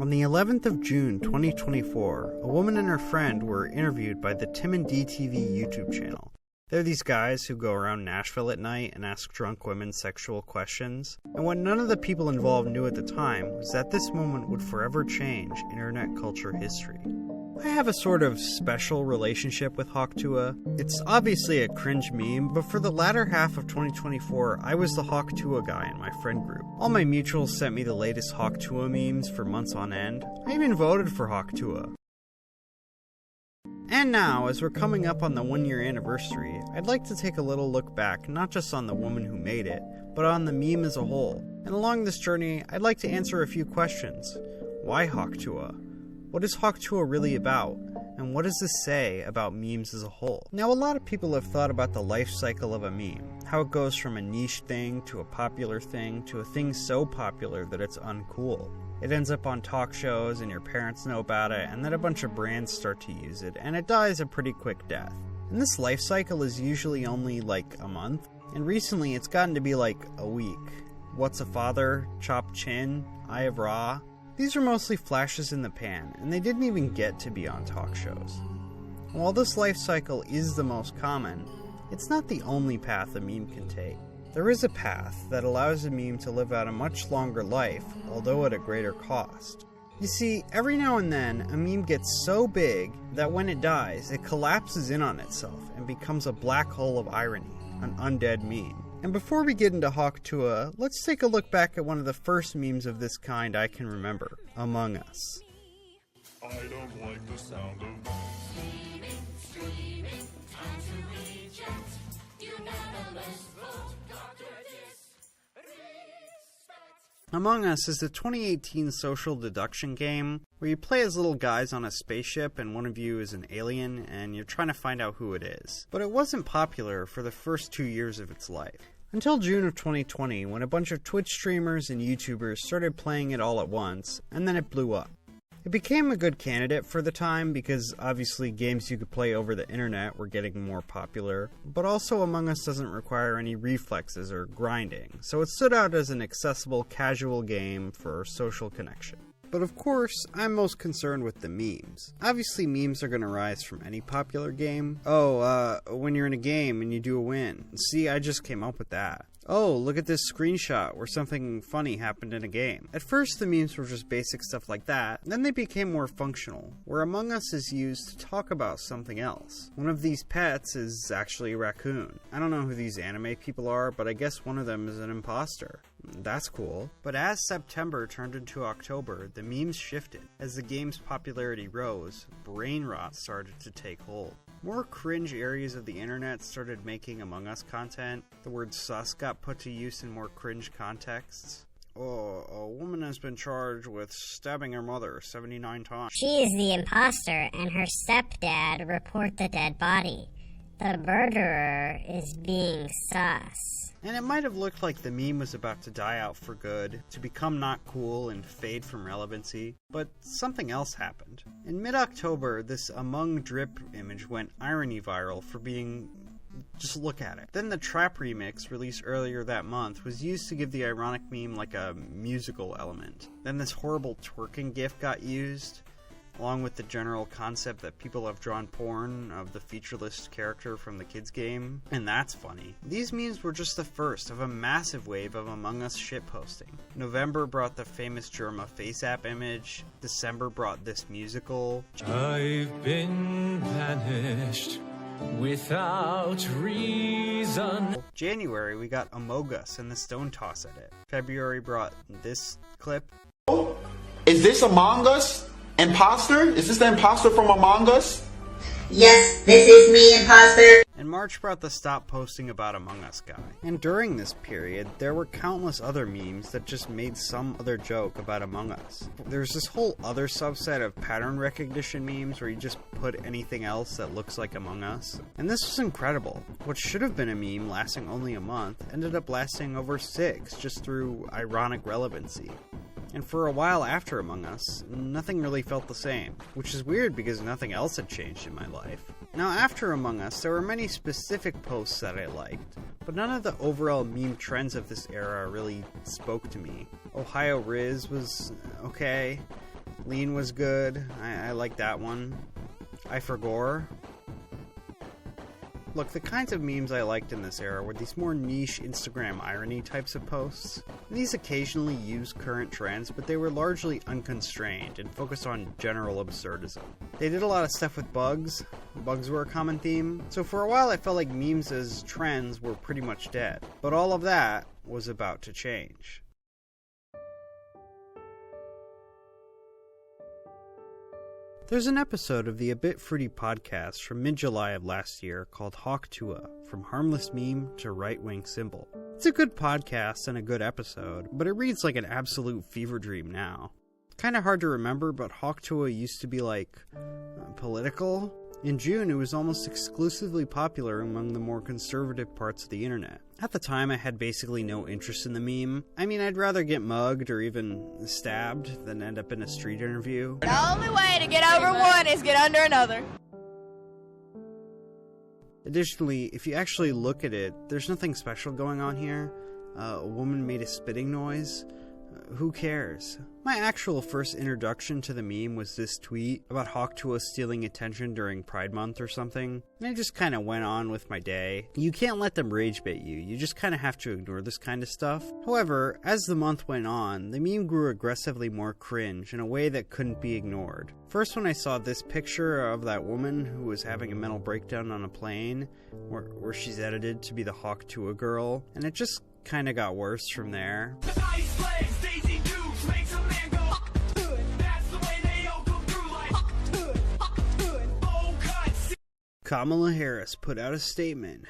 On the 11th of June 2024, a woman and her friend were interviewed by the Tim and D TV YouTube channel. They're these guys who go around Nashville at night and ask drunk women sexual questions. And what none of the people involved knew at the time was that this moment would forever change internet culture history. I have a sort of special relationship with Hawk Tuah. It's obviously a cringe meme, but for the latter half of 2024, I was the Hawk Tuah guy in my friend group. All my mutuals sent me the latest Hawk Tuah memes for months on end. I even voted for Hawk Tuah. And now, as we're coming up on the 1-year anniversary, I'd like to take a little look back not just on the woman who made it, but on the meme as a whole. And along this journey, I'd like to answer a few questions. Why Hawk Tuah? What is Hawk Tuah really about? And what does this say about memes as a whole? Now, a lot of people have thought about the life cycle of a meme, how it goes from a niche thing to a popular thing to a thing so popular that it's uncool. It ends up on talk shows and your parents know about it, and then a bunch of brands start to use it, and it dies a pretty quick death. And this life cycle is usually only like a month, and recently it's gotten to be like a week. What's a Father? Chopped Chin? Eye of Ra? These are mostly flashes in the pan, and they didn't even get to be on talk shows. While this life cycle is the most common, it's not the only path a meme can take. There is a path that allows a meme to live out a much longer life, although at a greater cost. You see, every now and then, a meme gets so big that when it dies, it collapses in on itself and becomes a black hole of irony, an undead meme. And before we get into Hawk Tuah, let's take a look back at one of the first memes of this kind I can remember, Among Us. I don't like the sound of screaming, time to reject, unanimous vote, Dr. Disrespect. Among Us is a 2018 social deduction game where you play as little guys on a spaceship and one of you is an alien and you're trying to find out who it is. But it wasn't popular for the first 2 years of its life. Until June of 2020, when a bunch of Twitch streamers and YouTubers started playing it all at once, and then it blew up. It became a good candidate for the time because obviously games you could play over the internet were getting more popular, but also Among Us doesn't require any reflexes or grinding, so it stood out as an accessible, casual game for social connection. But of course, I'm most concerned with the memes. Obviously memes are going to rise from any popular game. When you're in a game and you do a win. See, I just came up with that. Oh, look at this screenshot where something funny happened in a game. At first the memes were just basic stuff like that, then they became more functional, where Among Us is used to talk about something else. One of these pets is actually a raccoon. I don't know who these anime people are, but I guess one of them is an imposter. That's cool. But as September turned into October, the memes shifted. As the game's popularity rose, brain rot started to take hold. More cringe areas of the internet started making Among Us content. The word sus got put to use in more cringe contexts. Oh, a woman has been charged with stabbing her mother 79 times. She is the imposter, and her stepdad report the dead body. The murderer is being sus. And it might have looked like the meme was about to die out for good, to become not cool and fade from relevancy, but something else happened. In mid-October, this Among Drip image went irony viral for being... just look at it. Then the Trap remix, released earlier that month, was used to give the ironic meme like a musical element. Then this horrible twerking gif got used, along with the general concept that people have drawn porn of the featureless character from the kids game, and that's funny. These memes were just the first of a massive wave of Among Us shitposting. November brought the famous Germa face app image, December brought this musical. I've been banished without reason. January we got Among Us and the Stone Toss edit. February brought this clip. Is this Among Us? Imposter? Is this the imposter from Among Us? Yes, this is me, imposter. And March brought the stop posting about Among Us guy. And during this period, there were countless other memes that just made some other joke about Among Us. There's this whole other subset of pattern recognition memes where you just put anything else that looks like Among Us. And this was incredible. What should have been a meme lasting only a month ended up lasting over 6 just through ironic relevancy. And for a while after Among Us, nothing really felt the same, which is weird because nothing else had changed in my life. Now after Among Us, there were many specific posts that I liked, but none of the overall meme trends of this era really spoke to me. Ohio Riz was okay. Lean was good. I like that one. I forgore. Look, the kinds of memes I liked in this era were these more niche Instagram irony types of posts. These occasionally used current trends, but they were largely unconstrained and focused on general absurdism. They did a lot of stuff with bugs. Bugs were a common theme. So for a while I felt like memes as trends were pretty much dead. But all of that was about to change. There's an episode of the A Bit Fruity podcast from mid-July of last year called Hawk Tuah, From Harmless Meme to Right-Wing Symbol. It's a good podcast and a good episode, but it reads like an absolute fever dream now. Kinda hard to remember, but Hawk Tuah used to be political. In June, it was almost exclusively popular among the more conservative parts of the internet. At the time, I had basically no interest in the meme. I mean, I'd rather get mugged or even stabbed than end up in a street interview. The only way to get over one is get under another. Additionally, if you actually look at it, there's nothing special going on here. A woman made a spitting noise. Who cares? My actual first introduction to the meme was this tweet about Hawk Tuah stealing attention during Pride Month or something, and I just kinda went on with my day. You can't let them rage bait you, you just kinda have to ignore this kind of stuff. However, as the month went on, the meme grew aggressively more cringe in a way that couldn't be ignored. First when I saw this picture of that woman who was having a mental breakdown on a plane, where she's edited to be the Hawk Tuah girl, and it just kinda got worse from there. Kamala Harris put out a statement.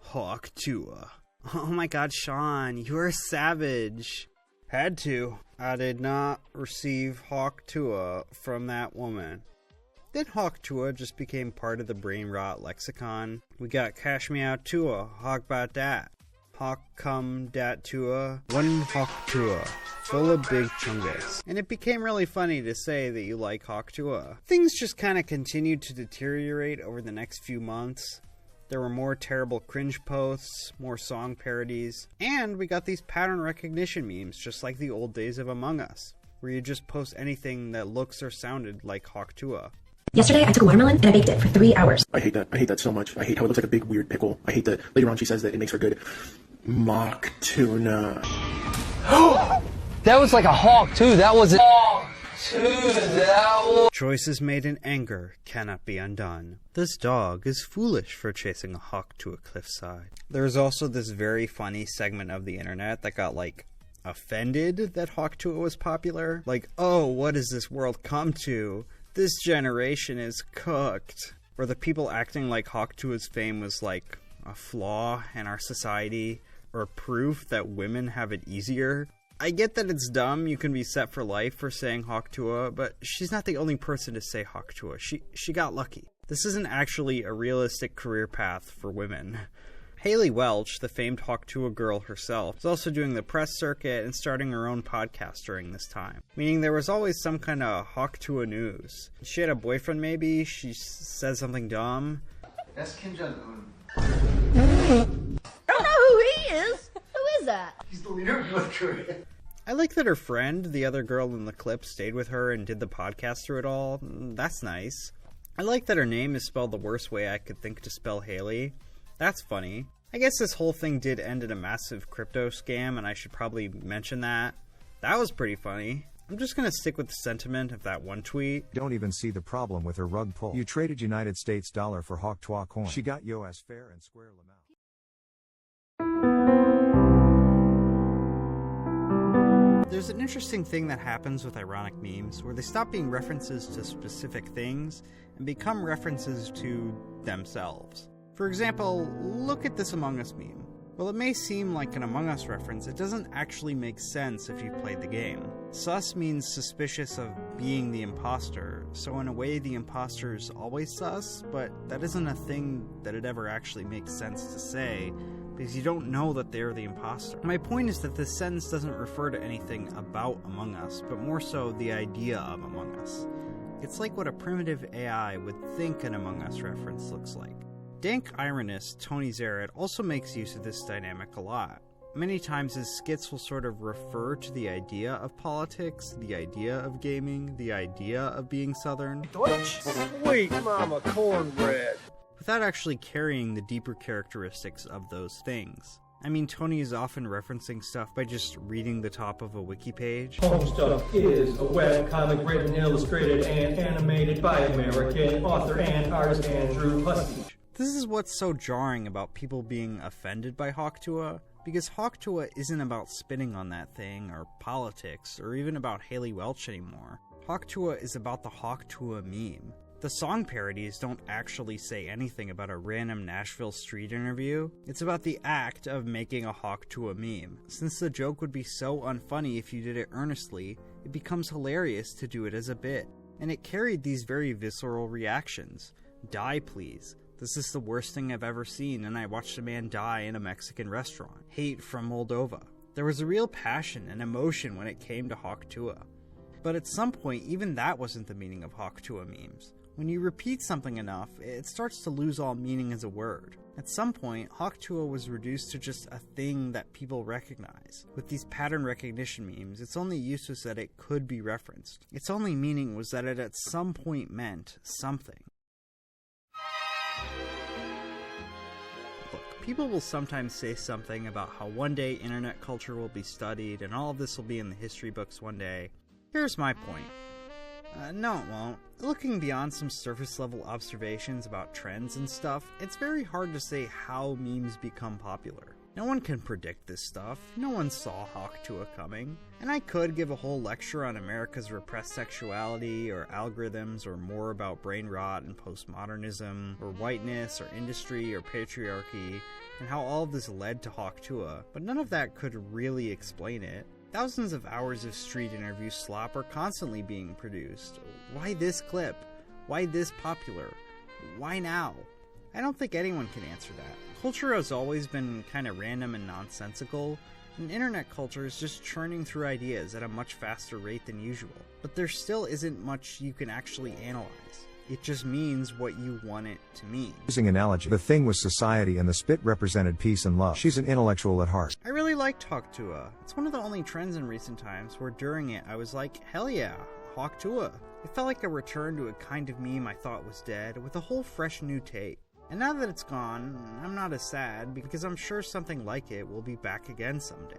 Hawk Tuah. Oh my god, Sean, you're a savage. Had to. I did not receive Hawk Tuah from that woman. Then Hawk Tuah just became part of the brain rot lexicon. We got Cash Me Out Tuah, Hawk Bat Dat. Hawk Come Dat Tuah, One Hawk Tuah, full of big chungus. And it became really funny to say that you like Hawk Tuah. Things just kind of continued to deteriorate over the next few months. There were more terrible cringe posts, more song parodies, and we got these pattern recognition memes just like the old days of Among Us, where you just post anything that looks or sounded like Hawk Tuah. Yesterday, I took a watermelon and I baked it for 3 hours. I hate that. I hate that so much. I hate how it looks like a big weird pickle. I hate that later on she says that it makes her good mock tuna. That was like a hawk too. That was a hawk too. That was... Choices made in anger cannot be undone. This dog is foolish for chasing a hawk to a cliffside. There's also this very funny segment of the internet that got offended that Hawk Tuah was popular. Oh, what has this world come to? This generation is cooked. Or the people acting like Hawk Tuah's fame was a flaw in our society, or proof that women have it easier. I get that it's dumb, you can be set for life for saying Hawk Tuah, but she's not the only person to say Hawk Tuah. She got lucky. This isn't actually a realistic career path for women. Haley Welch, the famed Hawk Tuah girl herself, is also doing the press circuit and starting her own podcast during this time. Meaning there was always some kind of Hawk Tuah news. She had a boyfriend maybe, she said something dumb. That's Kim Jong-un. I don't know who he is. Who is that? He's the leader of North Korea. I like that her friend, the other girl in the clip, stayed with her and did the podcast through it all. That's nice. I like that her name is spelled the worst way I could think to spell Haley. That's funny. I guess this whole thing did end in a massive crypto scam, and I should probably mention that. That was pretty funny. I'm just gonna stick with the sentiment of that one tweet. Don't even see the problem with her rug pull. You traded United States dollar for Hawk Tuah coin. She got US fair and square lamau. There's an interesting thing that happens with ironic memes, where they stop being references to specific things and become references to themselves. For example, look at this Among Us meme. While it may seem like an Among Us reference, it doesn't actually make sense if you've played the game. Sus means suspicious of being the imposter, so in a way the imposter is always sus, but that isn't a thing that it ever actually makes sense to say, because you don't know that they're the imposter. My point is that this sentence doesn't refer to anything about Among Us, but more so the idea of Among Us. It's like what a primitive AI would think an Among Us reference looks like. Dank ironist Tony Zaret also makes use of this dynamic a lot. Many times his skits will sort of refer to the idea of politics, the idea of gaming, the idea of being Southern. Deutsch? Sweet mama cornbread. Without actually carrying the deeper characteristics of those things. I mean, Tony is often referencing stuff by just reading the top of a wiki page. Homestuck is a webcomic written, illustrated, and animated by American author and artist Andrew Husky. This is what's so jarring about people being offended by Hawk Tuah, because Hawk Tuah isn't about spitting on that thing, or politics, or even about Haley Welch anymore. Hawk Tuah is about the Hawk Tuah meme. The song parodies don't actually say anything about a random Nashville street interview. It's about the act of making a Hawk Tuah meme. Since the joke would be so unfunny if you did it earnestly, it becomes hilarious to do it as a bit. And it carried these very visceral reactions. Die, please. This is the worst thing I've ever seen, and I watched a man die in a Mexican restaurant. Hate from Moldova. There was a real passion and emotion when it came to Hawk Tuah. But at some point, even that wasn't the meaning of Hawk Tuah memes. When you repeat something enough, it starts to lose all meaning as a word. At some point, Hawk Tuah was reduced to just a thing that people recognize. With these pattern recognition memes, its only use was that it could be referenced. Its only meaning was that it at some point meant something. Look, people will sometimes say something about how one day internet culture will be studied and all of this will be in the history books one day. Here's my point. No, it won't. Looking beyond some surface-level observations about trends and stuff, it's very hard to say how memes become popular. No one can predict this stuff. No one saw Hawk Tuah coming. And I could give a whole lecture on America's repressed sexuality, or algorithms, or more about brain rot and postmodernism, or whiteness, or industry, or patriarchy, and how all of this led to Hawk Tuah, but none of that could really explain it. Thousands of hours of street interview slop are constantly being produced. Why this clip? Why this popular? Why now? I don't think anyone can answer that. Culture has always been kind of random and nonsensical, and internet culture is just churning through ideas at a much faster rate than usual. But there still isn't much you can actually analyze. It just means what you want it to mean. Using analogy, the thing was society and the spit represented peace and love. She's an intellectual at heart. I really liked Hawk Tuah. It's one of the only trends in recent times where during it I was like, hell yeah, Hawk Tuah. It felt like a return to a kind of meme I thought was dead, with a whole fresh new take. And now that it's gone, I'm not as sad, because I'm sure something like it will be back again someday.